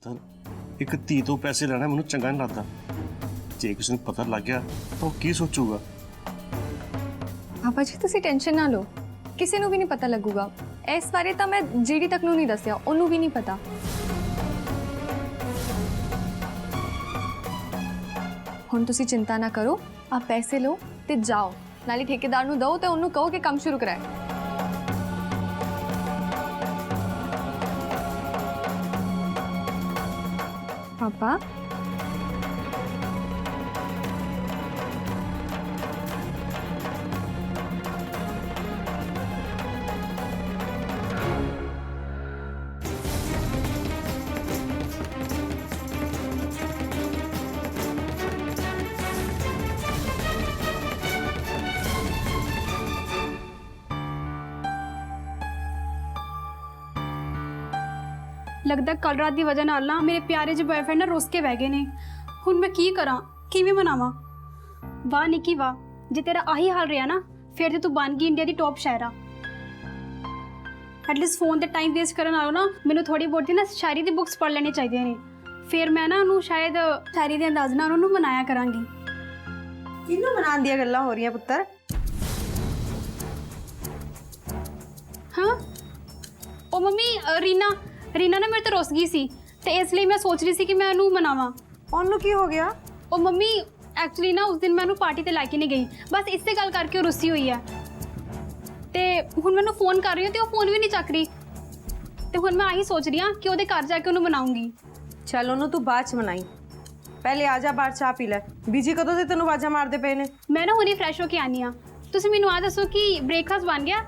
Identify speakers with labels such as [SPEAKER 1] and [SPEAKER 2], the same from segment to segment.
[SPEAKER 1] ਪੁੱਤਰ ਇੱਕ ਧੀ ਤੋਂ ਪੈਸੇ ਲੈਣਾ ਮੈਨੂੰ ਚੰਗਾ ਨਹੀਂ ਲੱਗਦਾ। ਜੇ ਕਿਸੇ ਨੂੰ ਪਤਾ ਲੱਗ ਗਿਆ ਤਾਂ ਉਹ ਕੀ ਸੋਚੂਗਾ?
[SPEAKER 2] ਪਾਪਾ ਜੀ ਤੁਸੀਂ ਟੈਨਸ਼ਨ ਨਾ ਲਓ, ਕਿਸੇ ਨੂੰ ਵੀ ਨਹੀਂ ਪਤਾ ਲੱਗੂਗਾ। ਇਸ ਬਾਰੇ ਤਾਂ ਮੈਂ ਜੀਡੀ ਤੱਕ ਨੂੰ ਨਹੀਂ ਦੱਸਿਆ, ਉਹਨੂੰ ਵੀ ਨਹੀਂ ਪਤਾ। ਹੁਣ ਤੁਸੀਂ ਚਿੰਤਾ ਨਾ ਕਰੋ, ਆ ਪੈਸੇ ਲਓ ਤੇ ਜਾਓ, ਨਾਲੇ ਠੇਕੇਦਾਰ ਨੂੰ ਦਿਓ ਤੇ ਉਹਨੂੰ ਕਹੋ ਕਿ ਕੰਮ ਸ਼ੁਰੂ ਕਰਾਏ। ਪਾਪਾ
[SPEAKER 3] लगता कल रात की वजह नाल ना मेरे प्यारे जो बॉयफ्रेंड ना रुस के बह गए ने। हुण मैं की करा, किवें मनावा? वाह निकी वाह, जे तेरा आही हाल रहा ना फिर तो तू बन गई इंडिया की टॉप शायरा। एटलीस्ट फोन ते टाइम वेस्ट करन नालों ना मैनूं थोड़ी बहुत ना शायरी दी बुक्स पढ़ लेनी चाहिए ने, फिर मैं ना उन्होंने शायद शायरी के अंदाज नाल उन्होंने मनाया करांगी।
[SPEAKER 4] किनू मनाने दी गल्लां हो रही पुत्तर?
[SPEAKER 3] हाँ ओ मम्मी, रीना ना मेरे तो रुस गई सी ते इसलिए मैं सोच रही सी कि मैं उन्होंने मनावा।
[SPEAKER 4] ਉਹਨੂੰ ਕੀ ਹੋ ਗਿਆ?
[SPEAKER 3] ओ मम्मी एक्चुअली ना उस दिन मैं उन्होंने पार्टी ते लैके नहीं गई, बस इससे गल करके रुसी हुई है ते हुण मैं फोन कर रही हूँ तो वो फोन भी नहीं चक रही, तो हुण मैं आही सोच रही हाँ कि ਉਹਦੇ घर जाके उन्होंने मनाऊंगी।
[SPEAKER 4] चल ਉਹਨੂੰ तू बाद च मनाई, पहले आ जा बाहर चाह पी ले। बीजी कदों से तेनों आवाज़ां मारदे पए ने?
[SPEAKER 3] मैं ना हुणे फ्रैश होके आनी हाँ, तुसीं मैनूं आ दसो कि ब्रेकफास्ट बन गया?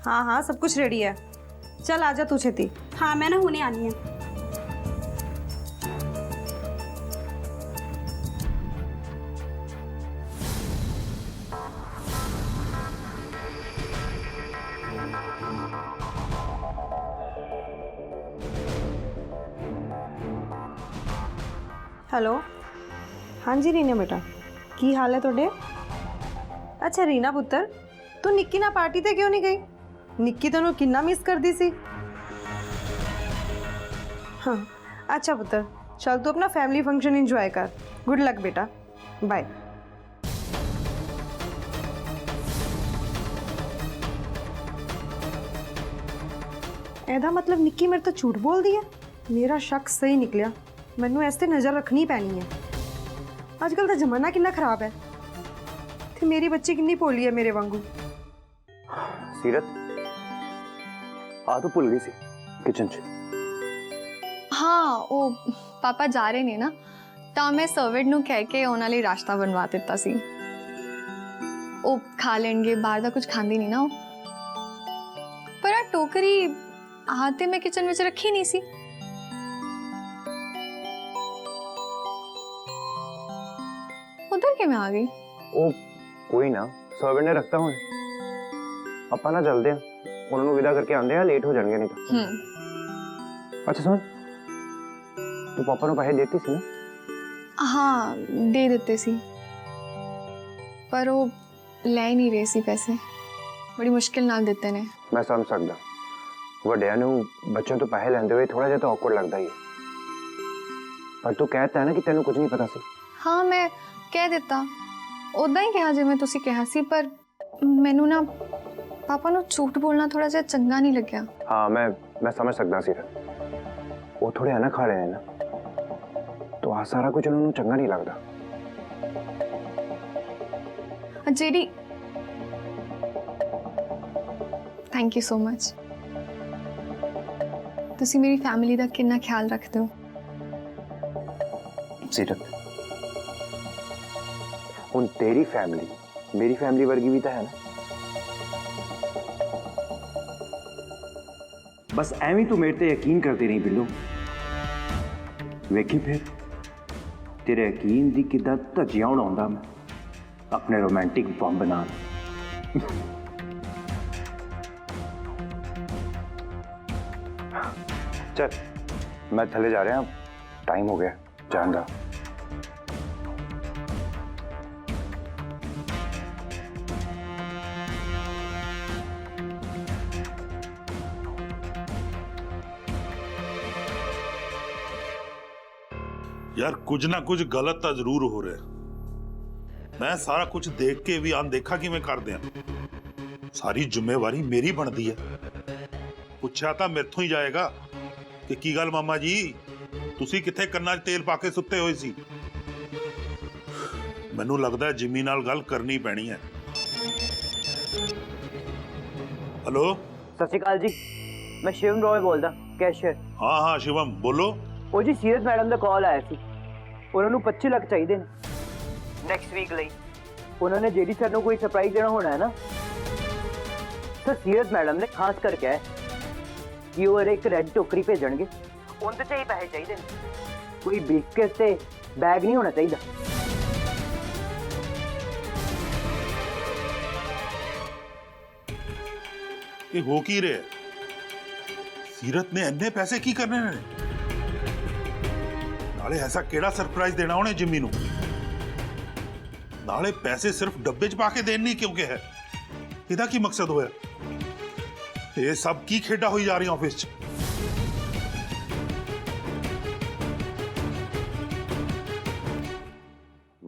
[SPEAKER 4] हाँ हाँ सब कुछ रेडी है, चल आ जा तू छेती।
[SPEAKER 3] हाँ मैं ना हुणे आनी हाँ।
[SPEAKER 4] हेलो, हाँ जी रीना बेटा, की हाल है तुहाडे? अच्छा रीना पुत्तर, तू निक्की ना पार्टी ते क्यों नहीं गई? निक्की तैनूं किन्ना मिस करदी सी। हाँ अच्छा पुत्तर, चल तू अपना फैमिली फंक्शन इंजॉय कर। गुड लक बेटा, बाय। ਇਹਦਾ मतलब निक्की मेरे तो झूठ बोल दी है? मेरा शक सही निकलिया, मैनू इस ते नज़र रखनी पैनी है। अजकल का जमाना कितना खराब है, ते मेरी बच्ची कितनी भोली है मेरे वांगू।
[SPEAKER 5] सीरत आ तो भूल गई सी किचन च।
[SPEAKER 2] हाँ वो पापा जा रहे ने ना, तो मैं सर्वेंट नूं कह के उन्हां लई राश्ता बनवा दिता सी। वो खा लेंगे, बाहर दा कुछ खांदी नहीं ना वो। पर आ टोकरी आते मैं किचन में रखी नहीं सी। उधर के मैं आ गई?
[SPEAKER 5] ओ कोई ना, सर्वेंट ने रखता हूँ। अपा ना चलते हैं, उन्होंने विदा करके आंदे हैं, लेट हो जाएंगे नहीं तो। अच्छा सुन, तू पापा ने पैसे देती सी ना?
[SPEAKER 2] हाँ दे देते सी, पर वो ले नहीं रहे सी पैसे, बड़ी मुश्किल नाल देते ने।
[SPEAKER 5] मैं समझ सकता, वड्डियां नूं बच्चों तो पैसे लेंदे हुए थोड़ा जिहा तो ऑकवर्ड लगता ही है, पर तू कहता है ना कि तेनों कुछ नहीं पता सी।
[SPEAKER 2] हाँ मैं कह देता, उदा ही कहा जिवें तुसीं कहा सी, पर मैनू ना पापा नूं झूठ बोलना थोड़ा जिहा चंगा नहीं लग्या।
[SPEAKER 5] हाँ मैं समझ सकता सीरत, वो थोड़े है ना खा रहे हैं ना, तो आ सारा कुछ उन्होंने चंगा नहीं लगता।
[SPEAKER 2] JD thank you so much, तुसी मेरी फैमिली का कितना ख्याल रखते हो।
[SPEAKER 5] सीरत हुण तेरी फैमिली मेरी फैमिली वर्गी भी तो है ना। बस एवं तू मेरे ते यकीन करती रही बिल्लू, वेखी फिर तेरे यकीन दी किदा धज्जियां उड़ाउंदा मैं अपने रोमांटिक बंब नाल। चल मैं थले जा रहा, टाइम हो गया जान दा।
[SPEAKER 6] यार कुछ ना कुछ गलत तो जरूर हो रहा है। मैं सारा कुछ देख के भी अनदेखा किवें कर दिया। सारी जिम्मेवारी मेरी बनती है। पुछया तो मेरे तो ही जाएगा कि की गल मामा जी तुसी किथे कन्ना च तेल पाके सुते हुए सी। मैनू लगता है जिमी नाल गल करनी पैनी है। हेलो
[SPEAKER 7] सत श्री अकाल जी, मैं शिवम रॉय बोलदा कैशियर।
[SPEAKER 6] हाँ हाँ शिवम बोलो।
[SPEAKER 7] ਉਹ ਜੀ ਸੀਰਤ ਮੈਡਮ ਦਾ ਕਾਲ ਆਇਆ ਸੀ, ਉਹਨਾਂ ਨੂੰ 25 ਲੱਖ ਚਾਹੀਦੇ ਨੇ ਨੈਕਸਟ ਵੀਕ ਲਈ। ਉਹਨਾਂ ਨੇ ਜੇਡੀ ਸਰ ਨੂੰ ਕੋਈ ਸਰਪ੍ਰਾਈਜ਼ ਦੇਣਾ ਹੋਣਾ ਹੈ ਨਾ ਸਰ। ਸੀਰਤ ਮੈਡਮ ਨੇ ਖਾਸ ਕਰਕੇ ਹੈ ਕਿ ਉਹ ਇੱਕ ਰੈੱਡ ਟੋਕਰੀ ਭੇਜਣਗੇ, ਉਹਦੇ 'ਚ ਹੀ ਪੈਸੇ ਚਾਹੀਦੇ ਨੇ। ਕੋਈ ਬਿਸਕਟ ਤੇ ਬੈਗ ਨਹੀਂ ਹੋਣਾ ਚਾਹੀਦਾ।
[SPEAKER 6] ये हो की रहे? सीरत ने इन्ने पैसे की करने ने? नाले ऐसा केड़ा सरप्राइज देना उन्हें जिम्मी नू? नाले पैसे सिर्फ डब्बे च पाके देने नहीं क्योंकि है? इदा की मकसद होया? ये सब की खेडा हुई जा रही ऑफिस च?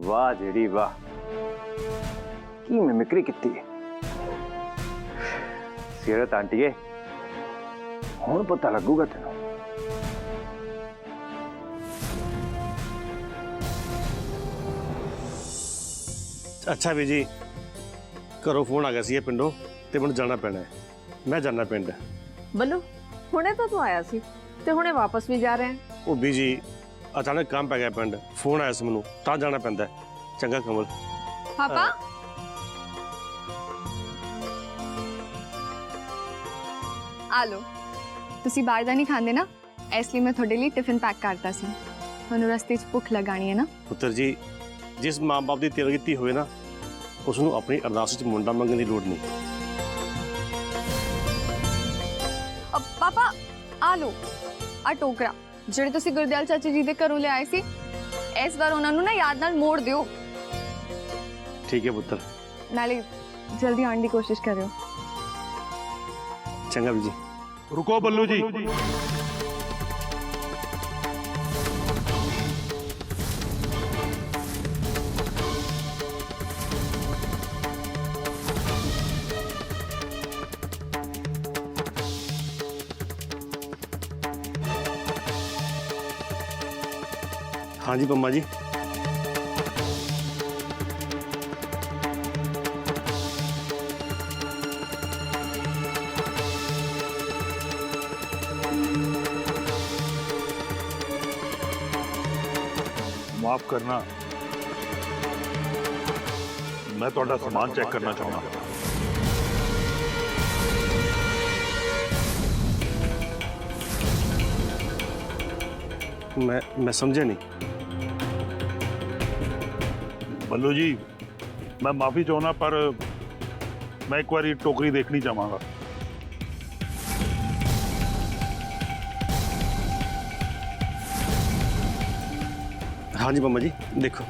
[SPEAKER 5] वाह जेडी वाह, की मिमिक्री कितनी है। सीरत आंटीए हुण पता लगूगा तेनों।
[SPEAKER 1] अच्छा भी जी घरों फोन आ गया सी पिंडों ते मैनूं जाना पैना है। मैं जाना पिंड।
[SPEAKER 8] बल्लू हुणे तो तू आया सी ते हुणे वापस भी जा रहे हैं।
[SPEAKER 1] ਉਹ ਬੀਜੀ अचानक काम पै गया पिंड, फोन आया सी मैनूं तां जाना पैंदा। चंगा कमल।
[SPEAKER 2] पापा आ लो। ਤੁਸੀਂ ਬਾਹਰ ਦਾ ਨਹੀਂ ਖਾਂਦੇ ਨਾ, ਇਸ ਲਈ ਮੈਂ ਤੁਹਾਡੇ ਲਈ ਟਿਫਿਨ ਪੈਕ ਕਰਤਾ ਸੀ। ਤੁਹਾਨੂੰ ਰਸਤੇ 'ਚ ਭੁੱਖ ਲਗਾਣੀ ਹੈ ਨਾ।
[SPEAKER 1] ਪੁੱਤਰ ਜੀ ਜਿਸ ਮਾਂ-ਬਾਪ ਦੀ ਤਿਆਰੀ ਕੀਤੀ ਹੋਵੇ ਨਾ ਉਸ ਨੂੰ ਆਪਣੀ ਅਰਦਾਸ 'ਚ ਮੁੰਡਾ ਮੰਗਣ ਦੀ ਲੋੜ ਨਹੀਂ।
[SPEAKER 2] ਪਾਪਾ ਆ ਲੋ ਆ ਟੋਕਰਾ ਜਿਹੜੇ ਤੁਸੀਂ ਗੁਰਦਿਆਲ ਚਾਚੀ ਜੀ ਦੇ ਘਰੋਂ ਲਿਆਏ ਸੀ। ਇਸ ਵਾਰ ਉਹਨਾਂ ਨੂੰ ਨਾ ਯਾਦ ਨਾਲ ਮੋੜ ਦਿਓ।
[SPEAKER 1] ਠੀਕ ਹੈ ਪੁੱਤਰ।
[SPEAKER 2] ਨਾਲੇ ਜਲਦੀ ਆਉਣ ਦੀ ਕੋਸ਼ਿਸ਼ ਕਰਿਓ।
[SPEAKER 1] ਚੰਗਾ ਵੀ ਜੀ।
[SPEAKER 6] रुको बल्लू जी।
[SPEAKER 1] हाँ जी पम्मा जी।
[SPEAKER 6] माफ करना, मैं थोड़ा सामान चेक करना चाहूंगा।
[SPEAKER 1] मैं समझे नहीं।
[SPEAKER 6] बल्लू जी मैं माफी चाहना पर मैं एक बार टोकरी देखनी चाहूंगा।
[SPEAKER 1] हाँ जी पम्मा जी देखो।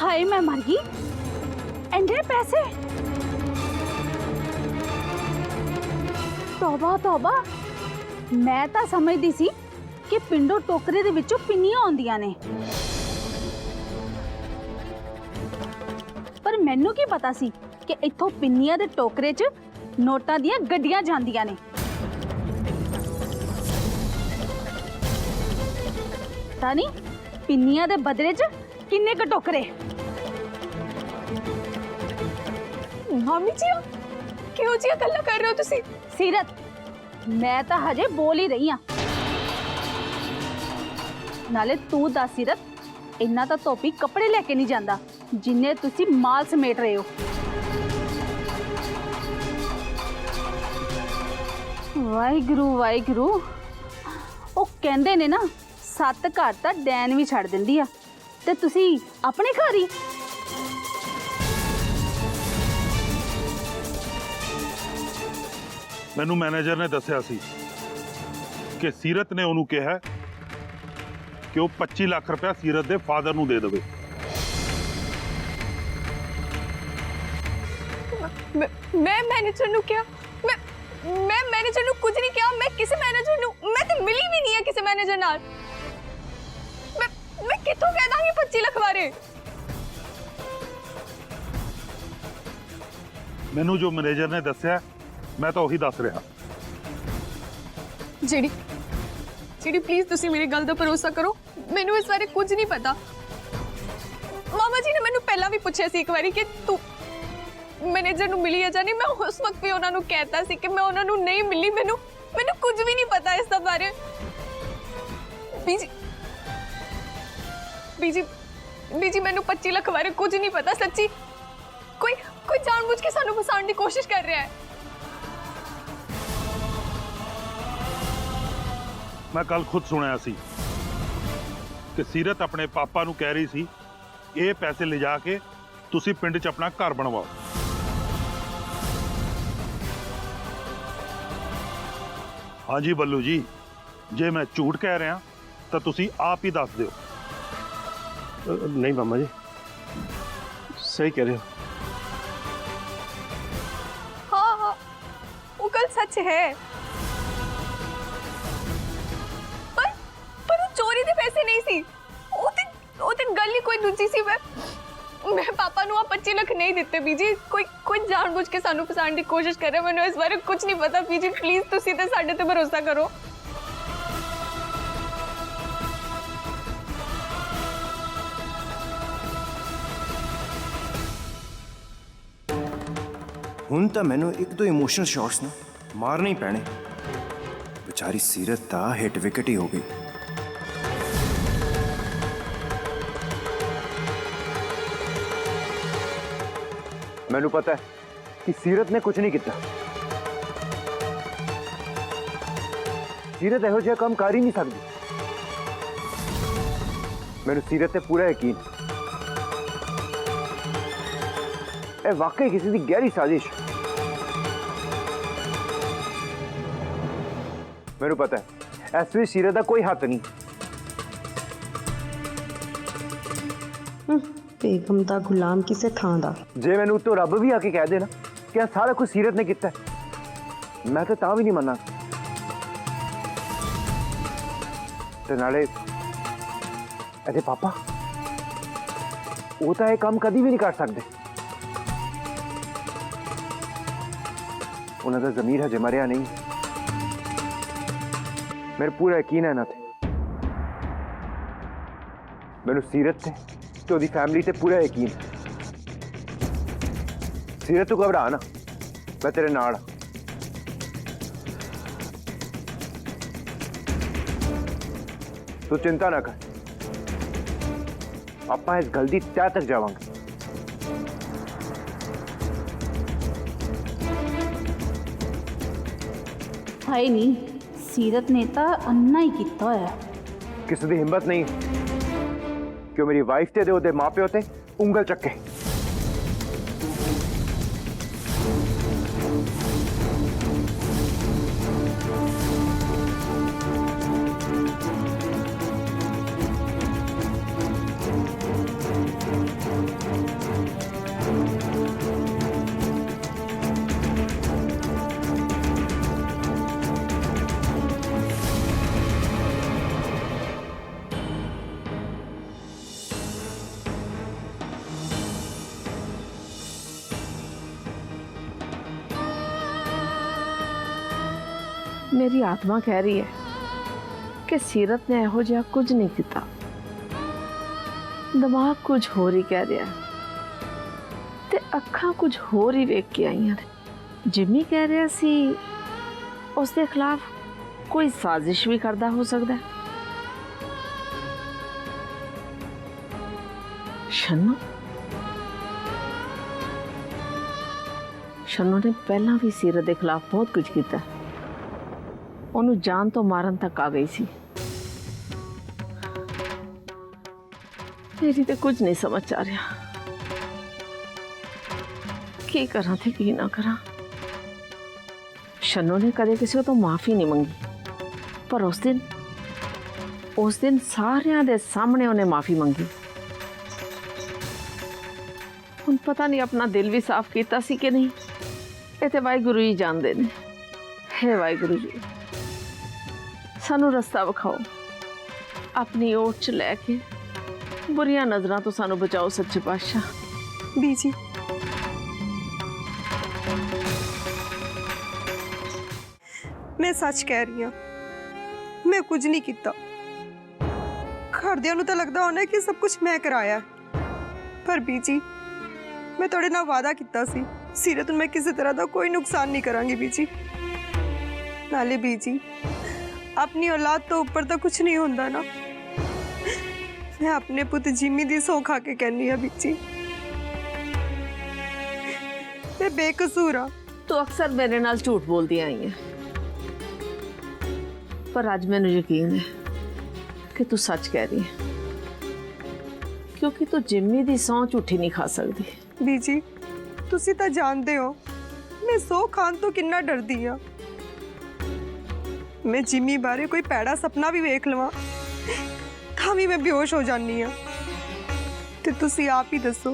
[SPEAKER 3] हाय मैं मर गई। एंडे पैसे तौबा तौबा, मैं ਤਾਂ ਸਮਝਦੀ ਸੀ ਕਿ ਪਿੰਡੋਂ ਟੋਕਰੇ ਦੇ ਵਿੱਚੋਂ ਪਿੰਨੀਆਂ ਆਉਂਦੀਆਂ ਨੇ, ਪਰ ਮੈਨੂੰ ਕੀ ਪਤਾ ਸੀ ਕਿ ਇੱਥੋਂ ਪਿੰਨੀਆਂ ਦੇ ਟੋਕਰੇ 'ਚ ਨੋਟਾਂ ਦੀਆਂ ਗੱਡੀਆਂ ਜਾਂਦੀਆਂ ਨੇ। ਤਾਂ ਨਹੀਂ ਪਿੰਨੀਆਂ ਦੇ ਬਦਲੇ 'ਚ ਕਿੰਨੇ ਕ ਟੋਕਰੇ।
[SPEAKER 2] ਮਾਮੀ ਜੀ ਕਿਉਂ ਜੀ ਗੱਲਾਂ ਕਰ ਰਹੇ ਹੋ ਤੁਸੀਂ?
[SPEAKER 3] सीरत मैं तो हजे बोल ही रही हाँ।
[SPEAKER 9] ਨਾਲੇ ਤੂੰ ਦੱਸ ਸੀਰਤ ਇੰਨਾ ਤਾਂ ਧੋਪੀ ਕੱਪੜੇ ਲੈ ਕੇ ਨਹੀਂ ਜਾਂਦਾ ਜਿੰਨੇ ਤੁਸੀਂ ਮਾਲ ਸਮੇਟ ਰਹੇ ਹੋ। ਵਾਹਿਗੁਰੂ ਵਾਹਿਗੁਰੂ, ਉਹ ਕਹਿੰਦੇ ਨੇ ਨਾ 7 ਘਰ ਤਾਂ ਡੈਨ ਵੀ ਛੱਡ ਦਿੰਦੀ ਆ, ਤੇ ਤੁਸੀਂ ਆਪਣੇ ਘਰ ਹੀ।
[SPEAKER 6] ਮੈਨੂੰ ਮੈਨੇਜਰ ਨੇ ਦੱਸਿਆ ਸੀ ਕਿ ਸੀਰਤ ਨੇ ਉਹਨੂੰ ਕਿਹਾ ਕਿ ਉਹ 25 ਲੱਖ ਰੁਪਇਆ ਸੀਰਤ ਦੇ ਫਾਦਰ ਨੂੰ ਦੇ ਦੇਵੇ।
[SPEAKER 2] ਮੈਂ ਮੈਨੇਜਰ ਨੂੰ ਕਿਹਾ? ਮੈਂ ਮੈਨੇਜਰ ਨੂੰ ਕੁਝ ਨਹੀਂ ਕਿਹਾ। ਮੈਂ ਕਿਸੇ ਮੈਨੇਜਰ ਨੂੰ, ਮੈਂ ਤਾਂ ਮਿਲੀ ਵੀ ਨਹੀਂ ਹੈ ਕਿਸੇ ਮੈਨੇਜਰ ਨਾਲ। ਮੈਂ ਕਿੱਥੋਂ ਕਹਿ ਦਾਂਗੀ 25 ਲੱਖ ਬਾਰੇ?
[SPEAKER 6] ਮੈਨੂੰ ਜੋ ਮੈਨੇਜਰ ਨੇ ਦੱਸਿਆ ਮੈਂ ਤਾਂ ਉਹੀ ਦੱਸ ਰਿਹਾ।
[SPEAKER 2] ਜਿਹੜੀ ਪਲੀਜ਼ ਤੁਸੀਂ ਮੇਰੀ ਗੱਲ ਦਾ ਭਰੋਸਾ ਕਰੋ, ਮੈਨੂੰ ਇਸ ਬਾਰੇ ਕੁਝ ਨਹੀਂ ਪਤਾ। ਮਾਮਾ ਜੀ ਨੇ ਮੈਨੂੰ ਪਹਿਲਾਂ ਵੀ ਪੁੱਛਿਆ ਸੀ ਇੱਕ ਵਾਰੀ ਕਿ ਤੂੰ ਮੈਨੇਜਰ ਨੂੰ ਮਿਲੀ ਹੈ ਜਾਂ ਨਹੀਂ। ਮੈਂ ਉਸ ਵਕਤ ਵੀ ਉਹਨਾਂ ਨੂੰ ਕਹਿਤਾ ਸੀ ਕਿ ਮੈਂ ਉਹਨਾਂ ਨੂੰ ਨਹੀਂ ਮਿਲੀ। ਮੈਨੂੰ ਕੁਝ ਵੀ ਨਹੀਂ ਪਤਾ ਇਸ ਦਾ ਬਾਰੇ। ਬੀਜੀ ਮੈਨੂੰ 25 ਲੱਖ ਬਾਰੇ ਕੁਝ ਨਹੀਂ ਪਤਾ ਸੱਚੀ। ਕੋਈ ਜਾਣਬੁੱਝ ਕੇ ਸਾਨੂੰ ਫਸਾਉਣ ਦੀ ਕੋਸ਼ਿਸ਼ ਕਰ ਰਿਹਾ ਹੈ।
[SPEAKER 6] ਮੈਂ ਕੱਲ ਖੁਦ ਸੁਣਿਆ ਸੀ ਕਿ ਸੀਰਤ ਆਪਣੇ ਪਾਪਾ ਨੂੰ ਕਹਿ ਰਹੀ ਸੀ ਇਹ ਪੈਸੇ ਲਿਜਾ ਕੇ ਤੁਸੀਂ ਪਿੰਡ 'ਚ ਆਪਣਾ ਘਰ ਬਣਵਾਓ। ਹਾਂਜੀ ਬੱਲੂ ਜੀ, ਜੇ ਮੈਂ ਝੂਠ ਕਹਿ ਰਿਹਾ ਤਾਂ ਤੁਸੀਂ ਆਪ ਹੀ ਦੱਸ ਦਿਓ।
[SPEAKER 1] नहीं मामा जी, सही कह रहे हो।
[SPEAKER 2] हाँ, वो कल सच है। पर वो चोरी दे पैसे नहीं सी। वो ते गल ही कोई दूजी सी। मैं पापा ਨੂੰ 25 ਲੱਖ नहीं ਦਿੱਤੇ ਬੀਜੀ। कोई जानबूझ के सानू फसाने की कोशिश कर रहा है। मैंने इस बारे कुछ नहीं पता बीजी। प्लीज तुसी ते साडे ते भरोसा करो।
[SPEAKER 5] ਹੁਣ ਤਾਂ ਮੈਨੂੰ ਇੱਕ ਦੋ ਇਮੋਸ਼ਨਲ ਸ਼ਾਟਸ ਨਾ ਮਾਰਨੇ ਹੀ ਪੈਣੇ। ਵਿਚਾਰੀ ਸੀਰਤ ਤਾਂ ਹਿੱਟ ਵਿਕਟ ਹੀ ਹੋ ਗਈ। ਮੈਨੂੰ ਪਤਾ ਹੈ ਕਿ ਸੀਰਤ ਨੇ ਕੁਝ ਨਹੀਂ ਕੀਤਾ। ਸੀਰਤ ਇਹੋ ਜਿਹਾ ਕੰਮ ਕਰ ਹੀ ਨਹੀਂ ਸਕਦੀ। ਮੈਨੂੰ ਸੀਰਤ ਤੇ ਪੂਰਾ ਯਕੀਨ। ਇਹ ਵਾਕਈ ਕਿਸੇ ਦੀ ਗਹਿਰੀ ਸਾਜ਼ਿਸ਼। ਮੈਨੂੰ ਪਤਾ ਹੈ ਇਸ ਵਿੱਚ ਸੀਰਤ ਦਾ ਕੋਈ ਹੱਥ ਨਹੀਂ।
[SPEAKER 4] बेगम दा गुलाम किसे थां दा।
[SPEAKER 5] ਜੇ ਮੈਨੂੰ ਉੱਤੋਂ ਰੱਬ ਵੀ ਆ ਕੇ ਕਹਿ ਦੇ ਨਾ ਕਿ ਇਹ ਸਾਰਾ ਕੁਝ ਸੀਰਤ ਨੇ ਕੀਤਾ, ਮੈਂ ਤਾਂ ਵੀ ਨਹੀਂ ਮੰਨਾਂ। ਤੇ ਨਾਲੇ ਇਹਦੇ ਪਾਪਾ, ਉਹ ਤਾਂ ਇਹ ਕੰਮ ਕਦੀ ਵੀ ਨਹੀਂ ਕਰ ਸਕਦੇ। ਉਹਨਾਂ ਦਾ ਜ਼ਮੀਰ ਹਜੇ ਮਰਿਆ ਨਹੀਂ। मेरे पूरा यकीन है ना थे। मैनू सीरत से तो दी फैमिली से पूरा यकीन। सीरत तू घबरा ना, मैं तेरे नाल। तू चिंता ना कर, आपां इस गल दी तह तक जावांगे।
[SPEAKER 9] हाय नहीं, सीरत ने तो अन्ना ही किया होया।
[SPEAKER 5] किसी की हिम्मत नहीं कि मेरी वाइफ ते दे माँ प्यो ते उंगल चक्के।
[SPEAKER 8] मेरी आत्मा कह रही है कि सीरत ने यहो जिहा कुछ नहीं किया। दिमाग कुछ होर ही कह रहा है ते अखां कुछ होर ही वेख के आईयां ने। जिम्मी कह रहा सी उसके खिलाफ कोई साजिश भी करदा हो सकदा है। शन्नू शन्नू ने पहला भी सीरत के खिलाफ बहुत कुछ किया। ਉਹਨੂੰ ਜਾਨ ਤੋਂ ਮਾਰਨ ਤੱਕ ਆ ਗਈ ਸੀ। मेरी तो कुछ नहीं समझ आ रहा की करा थे की ना करा। शन्नू ने कदे किसी को तो माफी नहीं मंगी, पर उस दिन सारियां दे सामने उन्हें माफी मंगी। हुण पता नहीं अपना दिल भी साफ किया सी कि नहीं, ये तो वाहिगुरु ही जानते ने। हे वाहिगुरु जी, सानू रस्ता विखाओ, अपनी ओट च लैके बुरियां नजरां तो सानू बचाओ सच्चे पातशाह।
[SPEAKER 4] बीजी मैं सच कह रही हूँ, मैं कुछ नहीं किया। घरदियां नूं तां लगदा होना कि सब कुछ मैं कराया, पर बीजी मैं तुहाडे नाल वादा किया सी सीरत नूं मैं किसी तरह का कोई नुकसान नहीं करांगी। बीजी नाले बीजी अपनी औलाद तो ऊपर तो कुछ नहीं होंदा ना। मैं अपने पुत जिमी दी सौं खा के कहनी है बीजी, मैं बेकसूर हाँ।
[SPEAKER 8] तू अक्सर मेरे नाल झूठ बोलती आई है, पर अज मैनू यकीन है कि तू सच कह रही है, क्योंकि तू जिम्मी दी सौं झूठी नहीं खा सकती।
[SPEAKER 4] बीजी तुसी तो जानते हो मैं सौ खान तो कितना डरदी हाँ। मैं जिमी बारे कोई पैड़ा सपना भी वेख लवां तां भी मैं बेहोश हो जानी हाँ। ते तुसी आप ही दसो,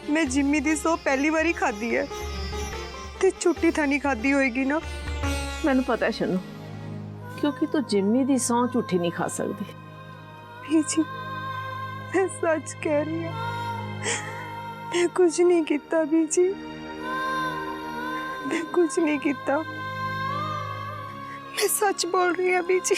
[SPEAKER 4] मैं जिमी दी सौ पहली बारी खाधी है ते छुट्टी था नहीं खाधी होएगी ना।
[SPEAKER 8] मैनू पता है शन्नू, क्योंकि तू जिम्मी दी सौं झूठी नहीं खा सकती।
[SPEAKER 4] बीजी मैं सच कह रही हूँ, मैं कुछ नहीं किया बीजी, मैं कुछ नहीं किया, मैं सच बोल रही हूँ बीजी।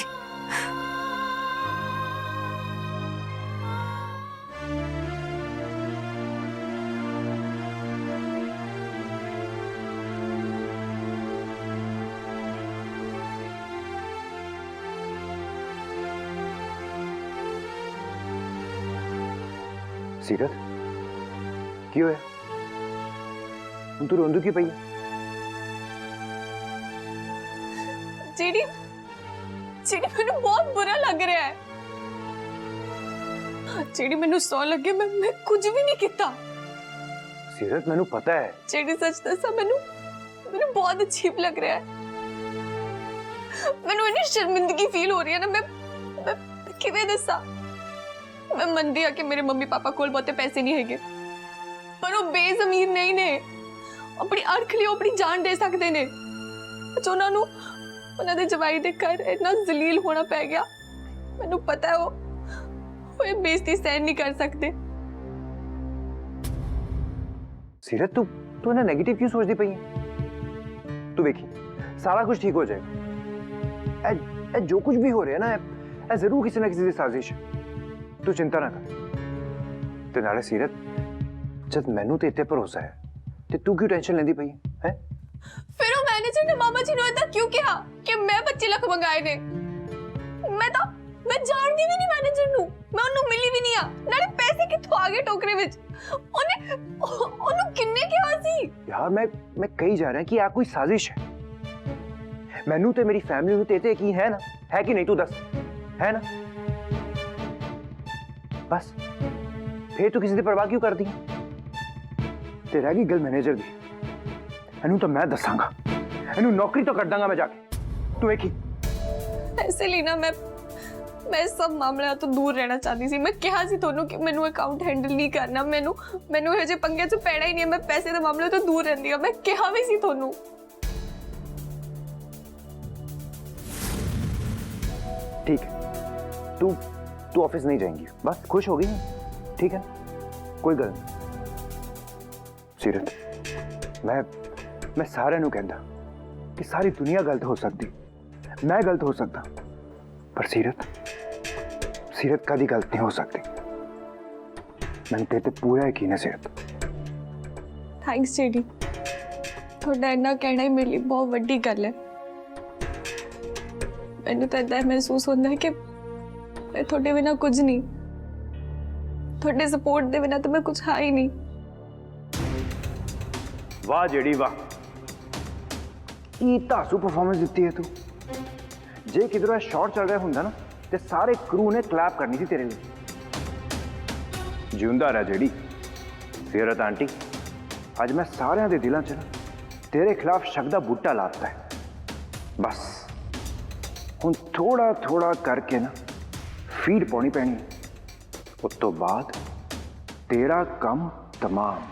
[SPEAKER 5] सीरत की होया? हुण तू रोंदू की पई है?
[SPEAKER 2] जीडी जीडी मैनू बहुत बुरा लग रहा है। जीडी मैनू सौ लगे मैं कुछ भी नहीं किया।
[SPEAKER 5] सीरत मैनू पता है।
[SPEAKER 2] जीडी सच दसा मैनू मैनू बहुत अजीब लग रहा है। मैनू इतनी शर्मिंदगी फील हो रही है ना। मैं किवें दसा। मैं मनदी हाँ कि मेरे मम्मी पापा कोल बहुते पैसे नहीं हैगे, पर वो बेजमीर नहीं ने। अपनी अरख लिए अपनी जान दे सकते ने। जो उन्होंने दे जवाई दे घर इतना जलील होना पै गया। मैनू पता है वो ये बेइज्जती सहन नहीं कर सकते।
[SPEAKER 5] सीरत तू ना नेगेटिव क्यों सोचती पई है? तू देखी सारा कुछ ठीक हो जाएगा। ए जो कुछ भी हो रहा है ना, ए जरूर किसी ना किसी की साजिश है। तू चिंता ना कर। ते नाले सीरत जब मैनू ते इत्ते भरोसा है ते तू क्यों टेंशन लेंदी पई है?
[SPEAKER 2] फिर वो मैनेजर ने मामा जी ने ऐसा क्यों कहा कि मैं 25 लाख मंगाए ने? मैं जानती भी नहीं मैनेजर नू, मैं उन्हें मिली भी नहीं आ। नाले पैसे कित्थों आ गए टोकरे विच? ओने किन्ने कहा सी?
[SPEAKER 5] यार मैं कही जा रहा है कि आ कोई साजिश है। मैनू ते मेरी फैमिली नू ते यकीन है ना, है कि नहीं? तू दस, है ना? बस फिर तू किसी की परवाह क्यों करती है? ते रह गई गल मैनेजर दी, इनू तो मैं दसांगा, इनू नौकरी तो कर दांगा मैं जाके। तू देखी
[SPEAKER 2] ऐसे लीना मैं सब मामले तो दूर रहना चाहती सी। मैं कहा सी थोनू कि मैनू अकाउंट हैंडल नहीं करना, मैनू ये जे पंगे च पैना ही नहीं है। मैं पैसे दे मामले तो दूर रहंदी हां। मैं कहा भी सी थोनू।
[SPEAKER 5] ठीक है, तू ऑफिस नहीं जाएंगी, बस खुश हो गई? ठीक है, कोई गल नहीं। सीरत मैं सारे नू कहंदा कि सारी दुनिया गलत हो सकती, मैं गलत हो सकता, पर सीरत कदी गलत नहीं हो सकती। मैंने तेरे ते पूरा यकीन है सीरत।
[SPEAKER 2] थैंक्स जेडी, थोड़ा इन्ना कहना ही मेरे लिए बहुत बड़ी गल है। मैंने तो इतना महसूस होता है कि मैं थोड़े बिना कुछ नहीं। ਤੁਹਾਡੇ ਸਪੋਰਟ ਦੇ ਬਿਨਾਂ ਤਾਂ ਮੈਂ ਕੁਝ ਹੈ ਹੀ ਨਹੀਂ।
[SPEAKER 5] वाह जेड़ी वाह, की धासू परफॉर्मेंस दी है तू। जे किधरों शॉट चल रहा होंगे ना तो सारे क्रू ने क्लैप करनी थी तेरे लिए। जिंदा रह जेड़ी सीरत आंटी, आज मैं सारे दे दिलों च ना तेरे खिलाफ शक दा बूटा लाता है। बस हुण थोड़ा थोड़ा करके ना फीड पानी पैनी, उस तो बाद तेरा काम तमाम।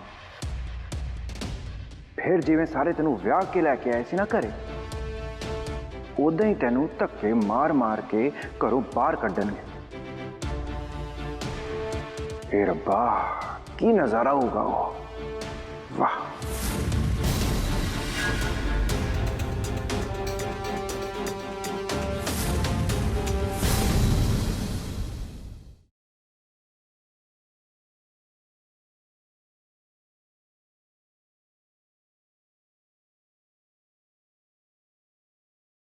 [SPEAKER 5] फिर जिवें सारे तेनू विआह के लैके आए सी ना घरे, उदां ही तेनू धक्के मार मार के घरों बाहर कड्डणगे। ए रब्बा, की नजारा होगा वो। वाह।